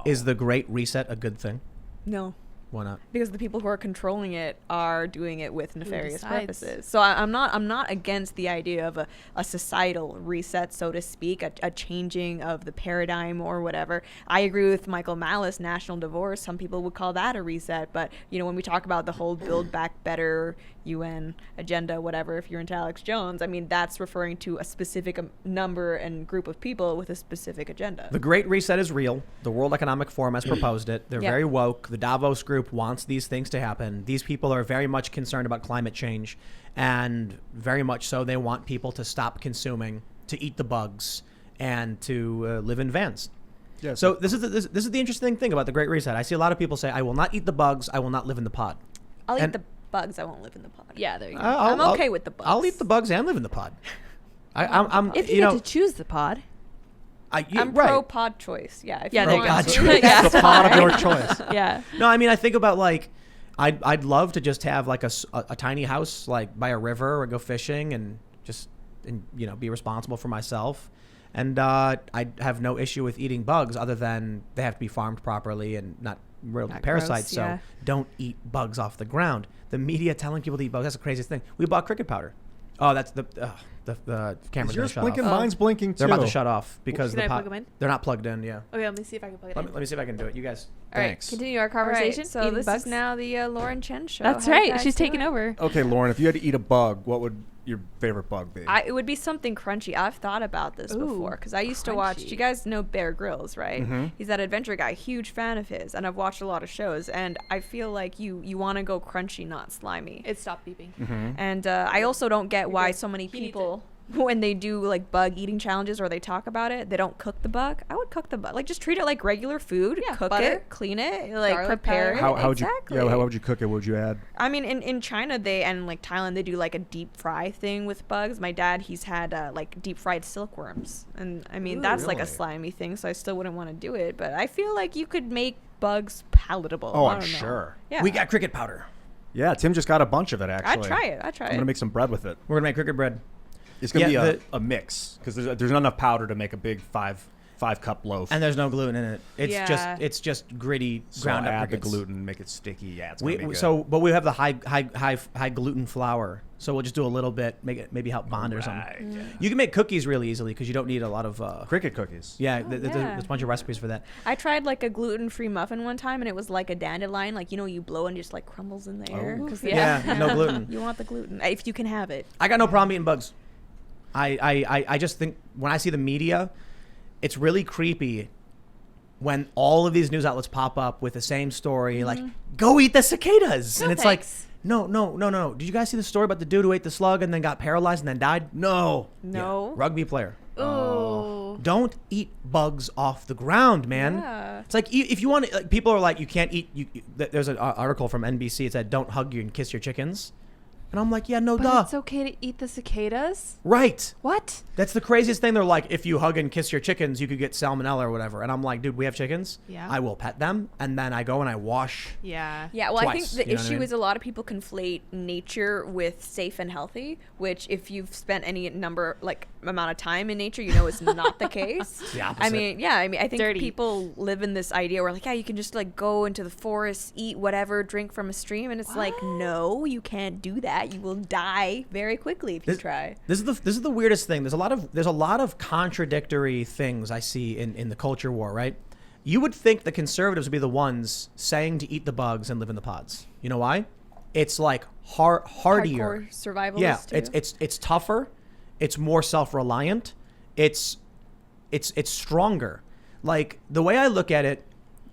Is the Great Reset a good thing? No. Why not? Because the people who are controlling it are doing it with nefarious purposes. So I'm not against the idea of a societal reset, so to speak, a changing of the paradigm or whatever. I agree with Michael Malice, national divorce. Some people would call that a reset. But, you know, when we talk about the whole Build Back Better UN agenda, whatever, if you're into Alex Jones, I mean, that's referring to a specific number and group of people with a specific agenda. The Great Reset is real. The World Economic Forum has proposed it. They're very woke. The Davos group wants these things to happen. These people are very much concerned about climate change, and very much so they want people to stop consuming, to eat the bugs, and to live in vans. Yeah, so this is the interesting thing about the Great Reset. I see a lot of people say, I will not eat the bugs, I will not live in the pod. I'll eat the bugs, I won't live in the pod. Yeah, there you go. I'm okay with the bugs. I'll eat the bugs and live in the pod. I'm if you get to choose the pod. I'm pro pod choice. Yeah. Pro pod choice. It's the pod of your choice. Yeah. No, I mean, I think about like, I'd love to just have like a tiny house like by a river or go fishing and just you know, be responsible for myself. And I have no issue with eating bugs other than they have to be farmed properly and not real parasites. Gross, so don't eat bugs off the ground. The media telling people to eat bugs, that's the craziest thing. We bought cricket powder. Oh, that's the camera's going to shut blinking? off. Mine's blinking too. They're about to shut off because Can I plug them in? They're not plugged in. Yeah. Okay, let me see if I can plug it in. Let me see if I can do it. You guys. All right, Thanks. continue our conversation. Right, so Eating this bugs. is now the Lauren Chen show. That's How you right. guys She's doing? taking over. Okay, Lauren, if you had to eat a bug, what would your favorite bug be? It would be something crunchy. I've thought about this before because I used to watch. You guys know Bear Grylls, right? Mm-hmm. He's that adventure guy. Huge fan of his, and I've watched a lot of shows. And I feel like you want to go crunchy, not slimy. It stopped beeping. Mm-hmm. And I also don't get why so many He needs people, when they do like bug eating challenges or they talk about it, they don't cook the bug. I would cook the bug. Like just treat it like regular food. Yeah, cook butter, it, clean it, like garlic prepare powder. it. How would you? Exactly. Yeah, how would you cook it? What would you add? I mean, in China and like Thailand, they do like a deep fry thing with bugs. My dad, he's had like deep fried silkworms, and I mean that's like a really? slimy thing, so I still wouldn't want to do it. But I feel like you could make bugs palatable. Oh, I I'm don't know. sure. Yeah, We got cricket powder. Yeah, Tim just got a bunch of it actually. I'd try it. I'm gonna make some bread with it. We're gonna make cricket bread. It's gonna Yeah, be a mix because there's not enough powder to make a big five cup loaf. And there's no gluten in it. Yeah. It's just gritty so ground up add the crickets. gluten, make it sticky. Yeah, it's gonna be good. But we have the high gluten flour, so we'll just do a little bit, make it maybe help bond or something. Right, yeah. You can make cookies really easily because you don't need a lot of Cricket cookies. Yeah, Oh, there's a bunch of recipes for that. I tried like a gluten-free muffin one time, and it was like a dandelion. Like, you know, you blow and just like crumbles in the air. Oh. 'Cause Yeah, no gluten. You want the gluten if you can have it. I got no problem eating bugs. I just think when I see the media, it's really creepy when all of these news outlets pop up with the same story, like, go eat the cicadas. No, and it's thanks. like, no. Did you guys see the story about the dude who ate the slug and then got paralyzed and then died? No. No. Yeah. Rugby player. Oh. Don't eat bugs off the ground, man. Yeah. It's like if you want, like, people are like, you can't eat. There's an article from NBC. It said, don't hug you and kiss your chickens. And I'm like, yeah, no, But duh. it's okay to eat the cicadas? Right. What? That's the craziest thing. They're like, if you hug and kiss your chickens, you could get salmonella or whatever. And I'm like, dude, we have chickens. Yeah. I will pet them. And then I go and I wash. Yeah. Yeah, well, I think Twice, the you know what I issue mean? is a lot of people conflate nature with safe and healthy, which if you've spent any amount of time in nature, you know is not the case. It's the opposite. I think Dirty. people live in this idea where like, yeah, you can just like go into the forest, eat whatever, drink from a stream, and it's like, no, you can't do that. You will die very quickly if you try. This is the weirdest thing. There's a lot of contradictory things I see in the culture war, right? You would think the conservatives would be the ones saying to eat the bugs and live in the pods. You know why? It's like hardier. Hardcore survivalist Yeah, too. it's tougher. It's more self-reliant. It's stronger. Like the way I look at it,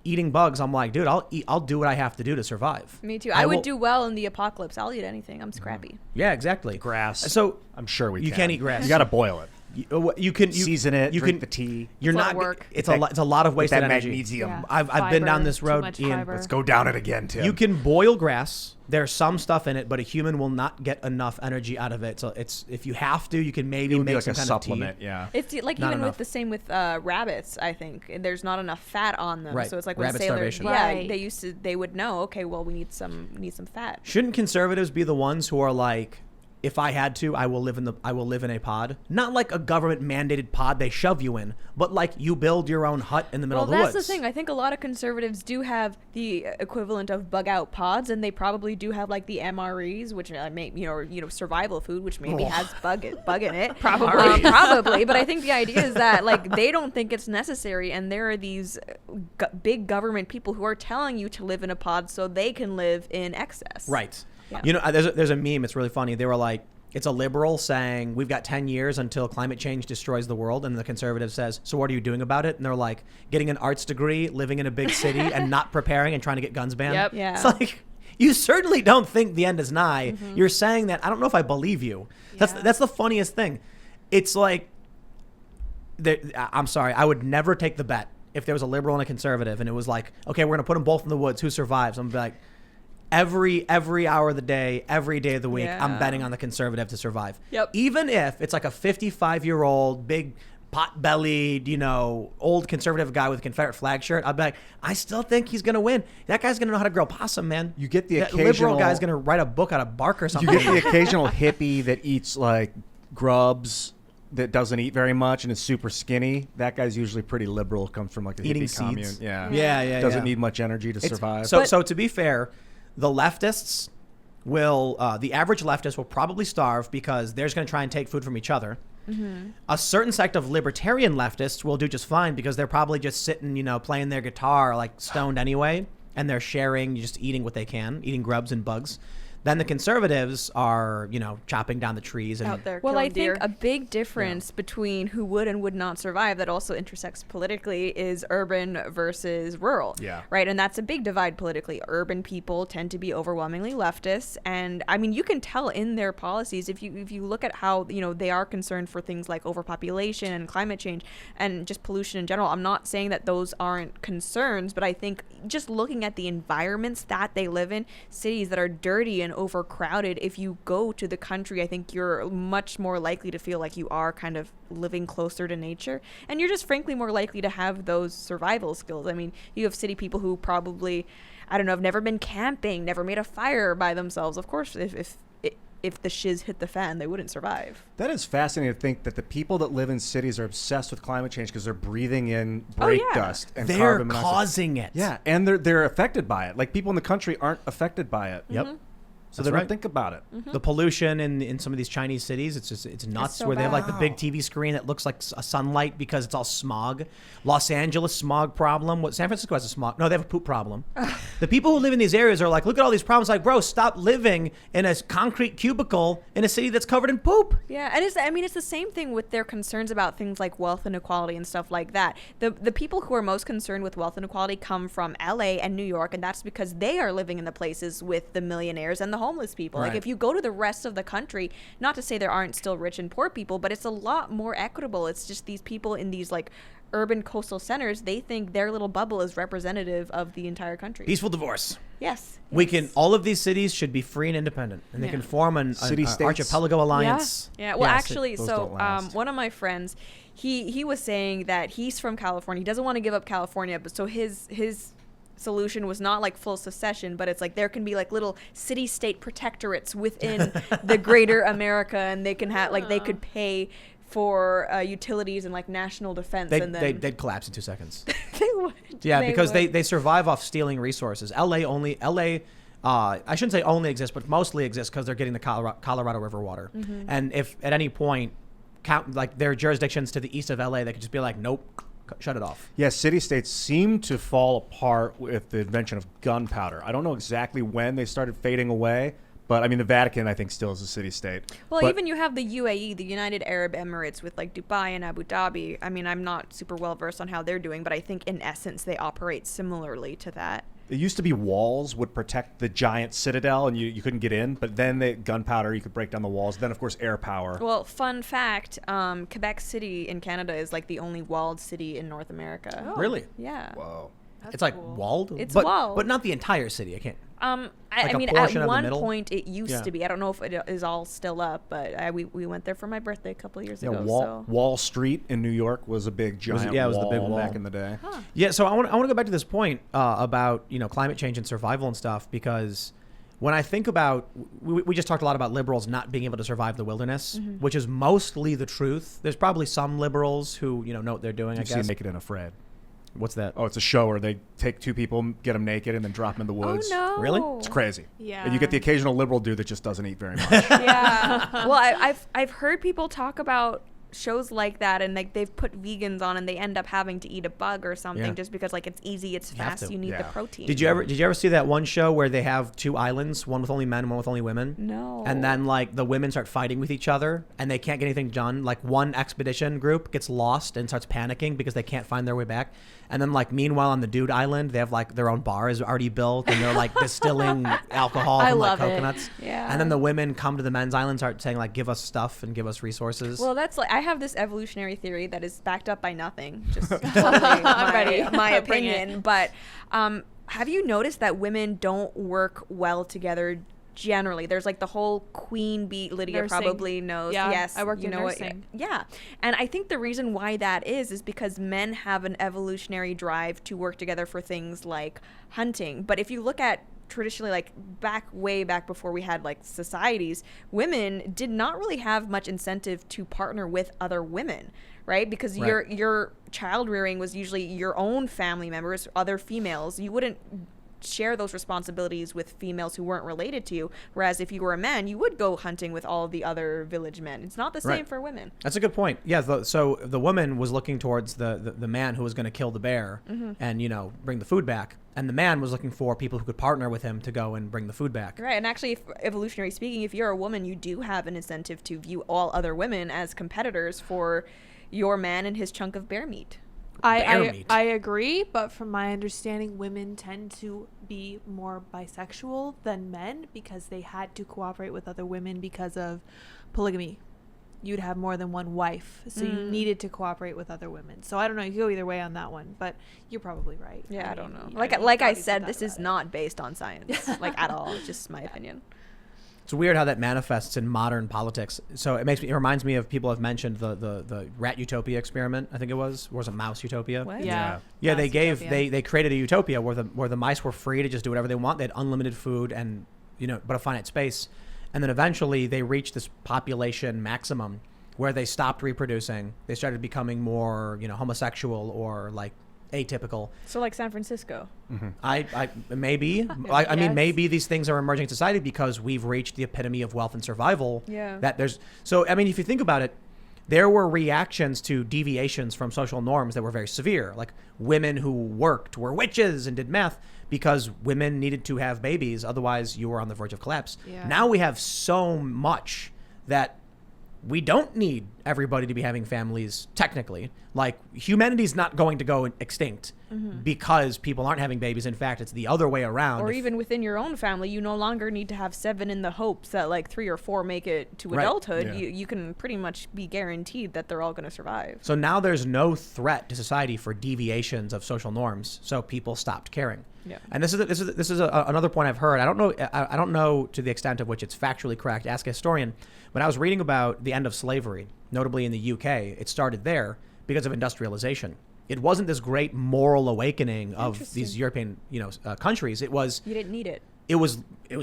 eating bugs, I'm like, dude, I'll do what I have to do to survive. Me too. I would do well in the apocalypse. I'll eat anything. I'm scrappy. Yeah, exactly. Grass. So I'm sure you can't eat grass. You got to boil it. You can Season it. You drink can the tea. You're It's a lot not of work. It's a lot of wasted that energy. magnesium. Yeah. I've been down this Too road, much Ian. fiber. Let's go down it again, Tim. You can boil grass. There's some stuff in it, but a human will not get enough energy out of it. So it's if you have to, you can maybe It would be make like some a kind supplement. of tea. Yeah. It's like Not even enough. with the same with rabbits. I think there's not enough fat on them, Right. so it's like when Rabbit sailors, starvation. yeah, Right. they would know. Okay, well we need some fat. Shouldn't conservatives be the ones who are like, if I had to, I will live in a pod. Not like a government mandated pod they shove you in, but like you build your own hut in the middle of the woods. That's the thing. I think a lot of conservatives do have the equivalent of bug out pods, and they probably do have like the MREs, which may survival food, which maybe has bug in it. Probably. But I think the idea is that like they don't think it's necessary, and there are these big government people who are telling you to live in a pod so they can live in excess. Right. Yeah. You know, there's a meme. It's really funny. They were like, it's a liberal saying, we've got 10 years until climate change destroys the world. And the conservative says, so what are you doing about it? And they're like, getting an arts degree, living in a big city, and not preparing and trying to get guns banned. Yep. Yeah. It's like, you certainly don't think the end is nigh. Mm-hmm. You're saying that. I don't know if I believe you. That's the funniest thing. It's like, I'm sorry, I would never take the bet if there was a liberal and a conservative and it was like, okay, we're going to put them both in the woods. Who survives? I'm like, every hour of the day, every day of the week, I'm betting on the conservative to survive. Yep. Even if it's like a 55-year-old, big pot-bellied, old conservative guy with a Confederate flag shirt, I'll be like, I still think he's going to win. That guy's going to know how to grow possum, man. You get the that occasional liberal guy's going to write a book out of bark or something. You get the occasional hippie that eats like grubs, that doesn't eat very much and is super skinny. That guy's usually pretty liberal. Comes from like the Eating hippie commune. seeds. Yeah. Doesn't need much energy to survive. So to be fair, the leftists will, the average leftist will probably starve because they're just going to try and take food from each other. Mm-hmm. A certain sect of libertarian leftists will do just fine because they're probably just sitting, playing their guitar like stoned anyway, and they're sharing, just eating what they can, eating grubs and bugs. Then the conservatives are, chopping down the trees. And Out there. Well, I think a big difference between who would and would not survive that also intersects politically is urban versus rural. Yeah. Right. And that's a big divide politically. Urban people tend to be overwhelmingly leftists. And I mean, you can tell in their policies if you look at how, they are concerned for things like overpopulation and climate change and just pollution in general. I'm not saying that those aren't concerns, but I think just looking at the environments that they live in, cities that are dirty and overcrowded, if you go to the country, I think you're much more likely to feel like you are kind of living closer to nature, and you're just frankly more likely to have those survival skills. I mean, you have city people who probably, I don't know, have never been camping, never made a fire by themselves. Of course, if the shiz hit the fan, they wouldn't survive. That is fascinating to think that the people that live in cities are obsessed with climate change because they're breathing in brake dust and carbon monoxide. They're causing it. Yeah, and they're affected by it. Like people in the country aren't affected by it. Yep. So they don't think about it. Mm-hmm. The pollution in some of these Chinese cities, it's nuts. so where they have like bad. the big TV screen that looks like a sunlight because it's all smog. Los Angeles smog problem. San Francisco has a smog. No, they have a poop problem. The people who live in these areas are like, look at all these problems. Like, bro, stop living in a concrete cubicle in a city that's covered in poop. Yeah, and it's the same thing with their concerns about things like wealth inequality and stuff like that. The people who are most concerned with wealth inequality come from LA and New York, and that's because they are living in the places with the millionaires and the homeless people. Right. Like if you go to the rest of the country, not to say there aren't still rich and poor people, but it's a lot more equitable. It's just these people in these like urban coastal centers, they think their little bubble is representative of the entire country. Peaceful divorce. Yes. All of these cities should be free and independent, and they can form an archipelago alliance. Yeah. Well, actually, those so don't last. one of my friends, he was saying that he's from California. He doesn't want to give up California, but so his solution was not like full secession, but it's like there can be like little city-state protectorates within the greater America, and they can have like they could pay for utilities and like national defense. And then They'd collapse in 2 seconds. they would. Yeah, because they survive off stealing resources. LA, I shouldn't say only exists, but mostly exists because they're getting the Colorado River water. Mm-hmm. And if at any point, there are jurisdictions to the east of LA that could just be like, nope, shut it off. Yeah, city-states seem to fall apart with the invention of gunpowder. I don't know exactly when they started fading away, but I mean, the Vatican, I think, still is a city-state. Well, even you have the UAE, the United Arab Emirates, with like Dubai and Abu Dhabi. I mean, I'm not super well versed on how they're doing, but I think in essence they operate similarly to that. It used to be walls would protect the giant citadel, and you couldn't get in. But then gunpowder, you could break down the walls. Then, of course, air power. Well, fun fact, Quebec City in Canada is like the only walled city in North America. Oh. Really? Yeah. Whoa. That's It's like cool. walled? It's but, walled. But not the entire city. I can't. I a mean, portion at of the one middle? point it used Yeah. to be. I don't know if it is all still up, but we went there for my birthday a couple of years ago. Wall Street in New York was a big giant it was the big wall back in the day. Yeah, so I want to go back to this point about climate change and survival and stuff, because when I think about, we just talked a lot about liberals not being able to survive the wilderness, which is mostly the truth. There's probably some liberals who, know what they're doing, I You've guess. seen Naked and Afraid. What's that? Oh, it's a show where they take two people, get them naked, and then drop them in the woods. Oh, no. Really? It's crazy. Yeah. And you get the occasional liberal dude that just doesn't eat very much. Yeah. Well, I've heard people talk about shows like that, and like they've put vegans on and they end up having to eat a bug or something Yeah. just because like it's easy, it's You have fast, to. you need the Yeah. protein. Did you ever see that one show where they have two islands, one with only men and one with only women? No. And then like the women start fighting with each other and they can't get anything done. Like one expedition group gets lost and starts panicking because they can't find their way back. And then like meanwhile on the dude island, they have like their own bar is already built and they're like distilling alcohol I from like love it. coconuts. Yeah. And then the women come to the men's island, start saying like, give us stuff and give us resources. Well, that's like I have this evolutionary theory that is backed up by nothing. Just totally I'm ready. my Bring it. opinion. But have you noticed that women don't work well together? Generally, there's like the whole queen bee. Lydia Nursing. probably knows. Yeah, Yes, I worked you in know nursing. Yeah, and I think the reason why that is because men have an evolutionary drive to work together for things like hunting. But if you look at traditionally, like way back before we had like societies, women did not really have much incentive to partner with other women, right? Because Right. your child rearing was usually your own family members, other females. You wouldn't share those responsibilities with females who weren't related to you, whereas if you were a man you would go hunting with all the other village men. It's not the same Right. for women. That's a good point. Yeah. So the woman was looking towards the man who was going to kill the bear and, bring the food back. And the man was looking for people who could partner with him to go and bring the food back. Right, and actually, if, evolutionary speaking, if you're a woman, you do have an incentive to view all other women as competitors for your man and his chunk of bear meat. Bear meat. I agree, but from my understanding, women tend to be more bisexual than men because they had to cooperate with other women because of polygamy. You'd have more than one wife, so you needed to cooperate with other women. So I don't know, you go either way on that one, but you're probably right. Yeah, I don't mean, know. I Like mean, I Bobby said, that this is about it. not based on science, like at all. It's just my opinion. It's weird how that manifests in modern politics. So it reminds me of people have mentioned the rat utopia experiment. I think it was a mouse utopia. What? Yeah. Yeah, Mass utopia. they created a utopia where the mice were free to just do whatever they want. They had unlimited food and but a finite space, and then eventually they reached this population maximum where they stopped reproducing. They started becoming more homosexual or like atypical. So like San Francisco. I maybe I mean Yes. maybe these things are emerging in society because we've reached the epitome of wealth and survival. Yeah. That there's so I mean if you think about it, there were reactions to deviations from social norms that were very severe. Like women who worked were witches and did meth because women needed to have babies, otherwise you were on the verge of collapse. Yeah. Now we have so much that we don't need everybody to be having families technically. Like humanity's not going to go extinct because people aren't having babies. In fact, it's the other way around. Or If- even within your own family, you no longer need to have 7 in the hopes that like 3 or 4 make it to Right. adulthood. Yeah. You can pretty much be guaranteed that they're all going to survive. So now there's no threat to society for deviations of social norms. So people stopped caring. Yeah. And this is another point I've heard. I don't know to the extent of which it's factually correct. Ask a historian. But I was reading about the end of slavery, notably in the UK. It started there because of industrialization. It wasn't this great moral awakening of these European countries. It was You didn't need it. it was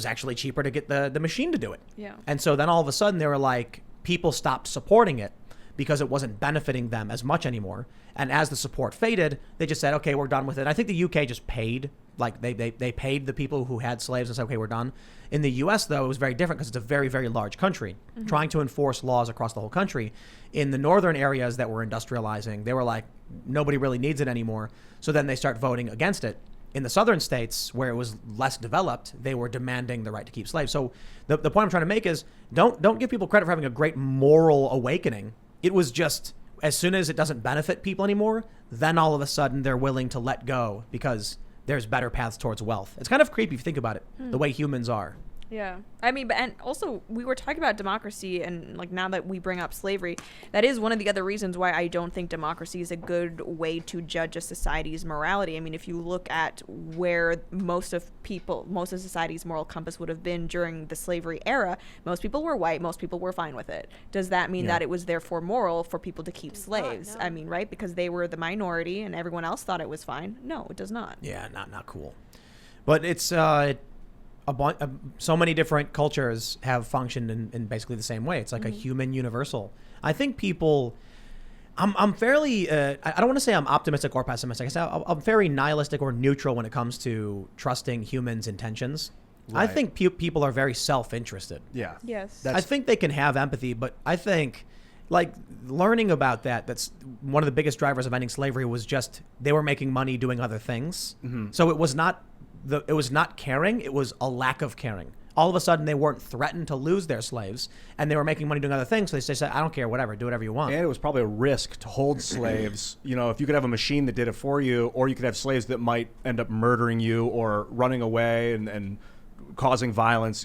actually cheaper to get the machine to do it. Yeah. And so then all of a sudden they were like, people stopped supporting it because it wasn't benefiting them as much anymore. And as the support faded, they just said, okay, we're done with it. I think the UK just paid, like they paid the people who had slaves and said, okay, we're done. In the US though, it was very different because it's a very, very large country trying to enforce laws across the whole country. In the northern areas that were industrializing, they were like, nobody really needs it anymore. So then they start voting against it. In the southern states where it was less developed, they were demanding the right to keep slaves. So the point I'm trying to make is don't give people credit for having a great moral awakening. It was just as soon as it doesn't benefit people anymore, then all of a sudden they're willing to let go because there's better paths towards wealth. It's kind of creepy if you think about it, the way humans are. Yeah. I mean, and also we were talking about democracy, and like now that we bring up slavery, that is one of the other reasons why I don't think democracy is a good way to judge a society's morality. I mean, if you look at where most of society's moral compass would have been during the slavery era, most people were white, most people were fine with it. Does that mean that it was therefore moral for people to keep slaves? no. I mean, right? Because they were the minority and everyone else thought it was fine. No, it does not. Yeah, not cool. But it's so many different cultures have functioned in basically the same way. It's like a human universal. I think people, I'm fairly, I don't want to say I'm optimistic or pessimistic. I say I'm very nihilistic or neutral when it comes to trusting humans' intentions. Right. I think people are very self-interested. Yeah. Yes. I think they can have empathy, but I think like learning about that's one of the biggest drivers of ending slavery was just they were making money doing other things. So it was not caring, it was a lack of caring. All of a sudden they weren't threatened to lose their slaves and they were making money doing other things, so they said, I don't care, whatever, do whatever you want. And it was probably a risk to hold slaves. You know, if you could have a machine that did it for you, or you could have slaves that might end up murdering you or running away and causing violence.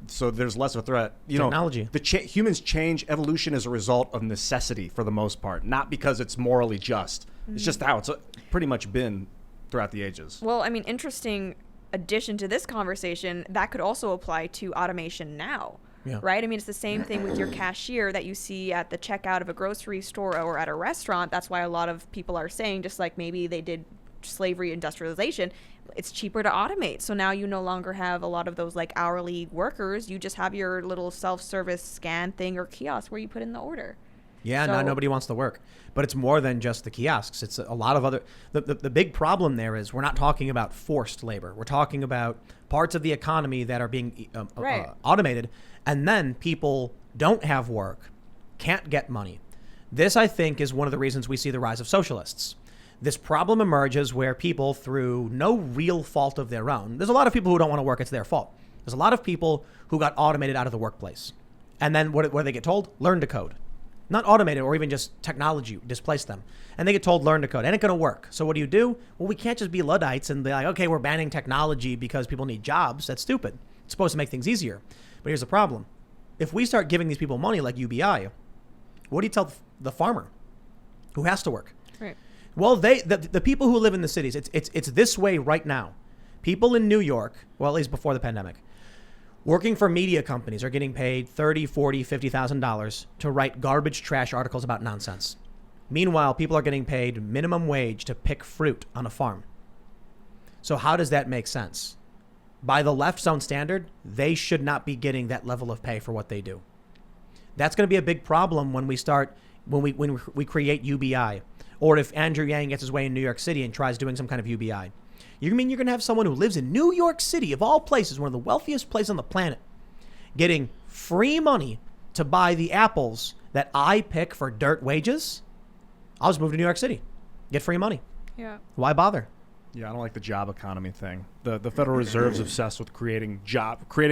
So there's less of a threat. Technology. Humans change. Evolution is a result of necessity for the most part, not because it's morally just. It's just how it's pretty much been throughout the ages. Well, I mean, interesting addition to this conversation, that could also apply to automation now. Yeah. Right? I mean, it's the same thing with your cashier that you see at the checkout of a grocery store or at a restaurant. That's why a lot of people are saying, just like maybe they did slavery industrialization, it's cheaper to automate. So now you no longer have a lot of those like hourly workers. You just have your little self-service scan thing or kiosk where you put in the order. Yeah, now nobody wants to work. But it's more than just the kiosks. It's a lot of other... The big problem there is we're not talking about forced labor. We're talking about parts of the economy that are being automated, and then people don't have work, can't get money. This, I think, is one of the reasons we see the rise of socialists. This problem emerges where people, through no real fault of their own... There's a lot of people who don't want to work. It's their fault. There's a lot of people who got automated out of the workplace. And then what do they get told? Learn to code. Not automated or even just technology displaced them. And they get told, learn to code. And it's going to work. So what do? Well, we can't just be Luddites and be like, okay, we're banning technology because people need jobs. That's stupid. It's supposed to make things easier. But here's the problem. If we start giving these people money like UBI, what do you tell the farmer who has to work? Right. Well, the people who live in the cities, it's this way right now. People in New York, well, at least before the pandemic, working for media companies are getting paid $30,000, $40,000, $50,000 to write garbage trash articles about nonsense. Meanwhile, people are getting paid minimum wage to pick fruit on a farm. So how does that make sense? By the left's own standard, they should not be getting that level of pay for what they do. That's going to be a big problem when we create UBI, or if Andrew Yang gets his way in New York City and tries doing some kind of UBI. You mean you're going to have someone who lives in New York City, of all places, one of the wealthiest places on the planet, getting free money to buy the apples that I pick for dirt wages? I'll just move to New York City, get free money. Yeah. Why bother? Yeah, I don't like the job economy thing. The Federal Reserve's obsessed with creating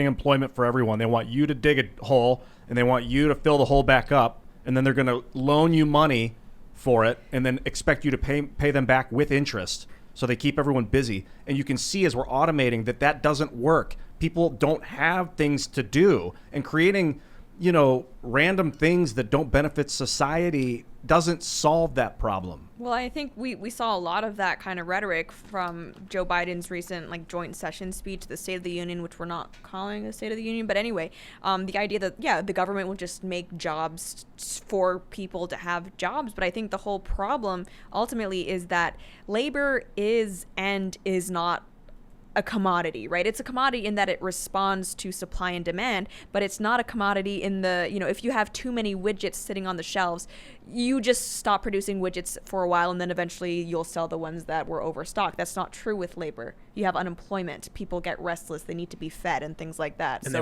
employment for everyone. They want you to dig a hole, and they want you to fill the hole back up, and then they're going to loan you money for it, and then expect you to pay them back with interest. So they keep everyone busy. And you can see as we're automating that doesn't work. People don't have things to do. And creating, random things that don't benefit society doesn't solve that problem. Well, I think we saw a lot of that kind of rhetoric from Joe Biden's recent joint session speech, the State of the Union, which we're not calling a State of the Union. But anyway, the idea that, the government will just make jobs for people to have jobs. But I think the whole problem ultimately is that labor is and is not a commodity, right? It's a commodity in that it responds to supply and demand, but it's not a commodity in the, if you have too many widgets sitting on the shelves, you just stop producing widgets for a while and then eventually you'll sell the ones that were overstocked. That's not true with labor. You have unemployment. People get restless. They need to be fed and things like that. And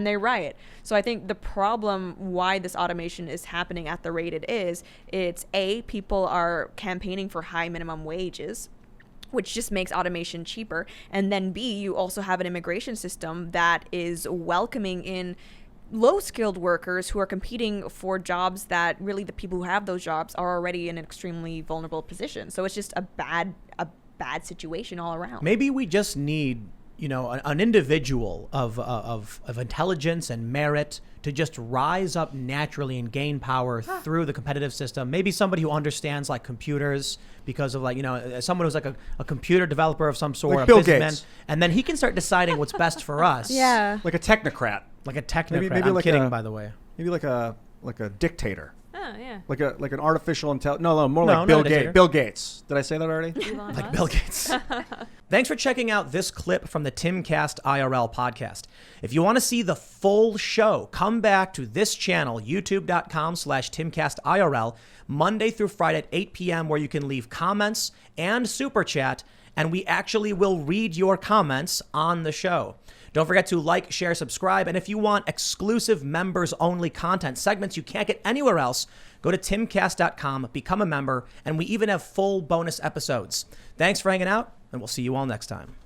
they riot. So I think the problem why this automation is happening at the rate it is, it's A, people are campaigning for high minimum wages, which just makes automation cheaper. And then B, you also have an immigration system that is welcoming in low-skilled workers who are competing for jobs that really the people who have those jobs are already in an extremely vulnerable position. So it's just a bad situation all around. Maybe we just need, an individual of intelligence and merit to just rise up naturally and gain power through the competitive system. Maybe somebody who understands computers because of someone who's a computer developer of some sort, like Bill businessman, Gates. And then he can start deciding what's best for us. Yeah. Like a technocrat. Like a technocrat. Maybe I'm kidding, by the way. Maybe like a dictator. Yeah. Like an artificial intelligence. No, more No, like Bill not a Gates. dictator. Bill Gates. Did I say that already? Elon Like Musk? Bill Gates. Thanks for checking out this clip from the Timcast IRL podcast. If you want to see the full show, come back to this channel, youtube.com/TimcastIRL, Monday through Friday at 8 p.m., where you can leave comments and super chat, and we actually will read your comments on the show. Don't forget to like, share, subscribe, and if you want exclusive members-only content, segments you can't get anywhere else, go to timcast.com, become a member, and we even have full bonus episodes. Thanks for hanging out, and we'll see you all next time.